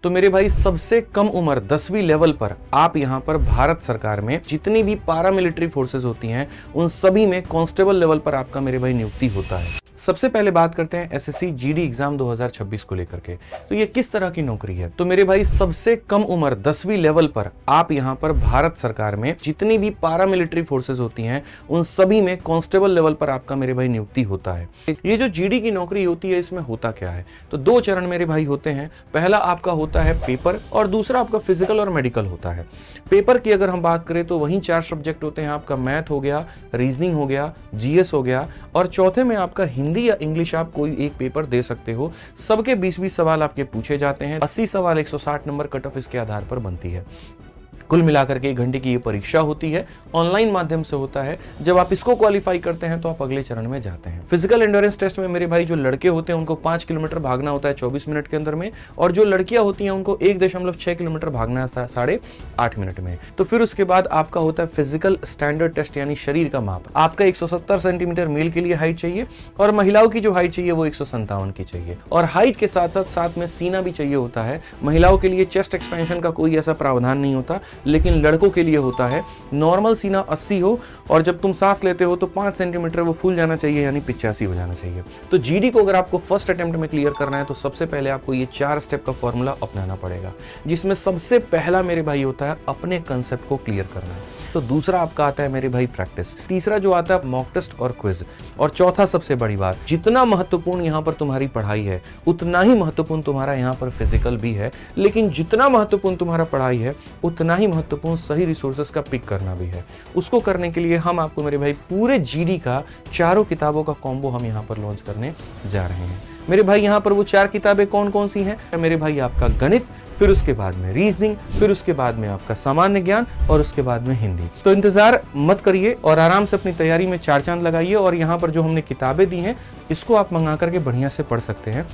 तो मेरे भाई सबसे कम उम्र 10वीं लेवल पर आप यहाँ पर भारत सरकार में जितनी भी पारामिलिट्री फोर्सेस होती हैं उन सभी में कांस्टेबल लेवल पर आपका मेरे भाई नियुक्ति होता है। सबसे पहले बात करते हैं एसएससी जीडी एग्जाम 2026 को लेकर के। तो ये किस तरह की नौकरी है? तो मेरे भाई सबसे कम उम्र 10वीं लेवल पर आप यहाँ पर भारत सरकार में जितनी भी पारामिलिट्री फोर्सेस होती हैं उन सभी में कांस्टेबल लेवल पर आपका मेरे भाई नियुक्ति होता है। ये जो जीडी की नौकरी होती है इसमें होता क्या है? तो दो चरण मेरे भाई होते हैं। पहला आपका होता है पेपर और दूसरा आपका फिजिकल और मेडिकल होता है। पेपर की अगर हम बात करें तो वहीं 4 सब्जेक्ट होते हैं। आपका मैथ हो गया, रीजनिंग हो गया, जीएस हो गया और चौथे में आपका हिंदी या इंग्लिश आप कोई एक पेपर दे सकते हो। सबके 20-20 सवाल आपके पूछे जाते हैं। 80 सवाल 160 नंबर कट ऑफ इसके आधार पर बनती है। कुल मिलाकर के 1 घंटे की ये परीक्षा होती है, ऑनलाइन माध्यम से होता है। जब आप इसको क्वालिफाई करते हैं तो आप अगले चरण में जाते हैं। फिजिकल एंड्योरेंस टेस्ट में मेरे भाई जो लड़के होते हैं उनको 5 किलोमीटर भागना होता है 24 मिनट के अंदर में, और जो लड़कियां होती हैं उनको 1.6 किलोमीटर भागना है 8.5 मिनट में। तो फिर उसके बाद आपका होता है फिजिकल स्टैंडर्ड टेस्ट यानी शरीर का माप। आपका 170 सेंटीमीटर मेल के लिए हाइट चाहिए और महिलाओं की जो हाइट चाहिए वो 157 की चाहिए। और हाइट के साथ साथ में सीना भी चाहिए होता है। महिलाओं के लिए चेस्ट एक्सपेंशन का कोई ऐसा प्रावधान नहीं होता, लेकिन लड़कों के लिए होता है। नॉर्मल सीना 80 हो और जब तुम सांस लेते हो तो 5 सेंटीमीटर वो फूल जाना चाहिए यानी 85 हो जाना चाहिए। तो जीडी को अगर आपको फर्स्ट अटेम्प्ट में क्लियर करना है तो सबसे पहले आपको ये 4 स्टेप का फॉर्मूला अपनाना पड़ेगा, जिसमें सबसे पहला मेरे भाई होता है अपने कंसेप्ट को क्लियर करना। तो दूसरा आपका आता है मेरे भाई प्रैक्टिस, तीसरा जो आता है मॉक टेस्ट और क्विज, और चौथा सबसे बड़ी बात, जितना महत्वपूर्ण यहाँ पर तुम्हारी पढ़ाई है उतना ही महत्वपूर्ण तुम्हारा यहाँ पर फिजिकल भी है। लेकिन जितना महत्वपूर्ण तुम्हारा पढ़ाई है उतना ही महत्वपूर्ण सही रिसोर्सेस का पिक करना भी है। उसको करने के लिए हम आपको मेरे भाई पूरे जीडी का 4 किताबों का कॉम्बो हम यहाँ पर लॉन्च करने जा रहे हैं। मेरे भाई यहाँ पर वो 4 किताबें कौन कौन सी हैं? मेरे भाई आपका गणित, फिर उसके बाद में रीजनिंग, फिर उसके बाद में आपका सामान्य ज्ञान और उसके बाद में हिंदी। तो इंतजार मत करिए और आराम से अपनी तैयारी में 4 चांद लगाइए। और यहाँ पर जो हमने किताबें दी हैं इसको आप मंगा करके बढ़िया से पढ़ सकते हैं।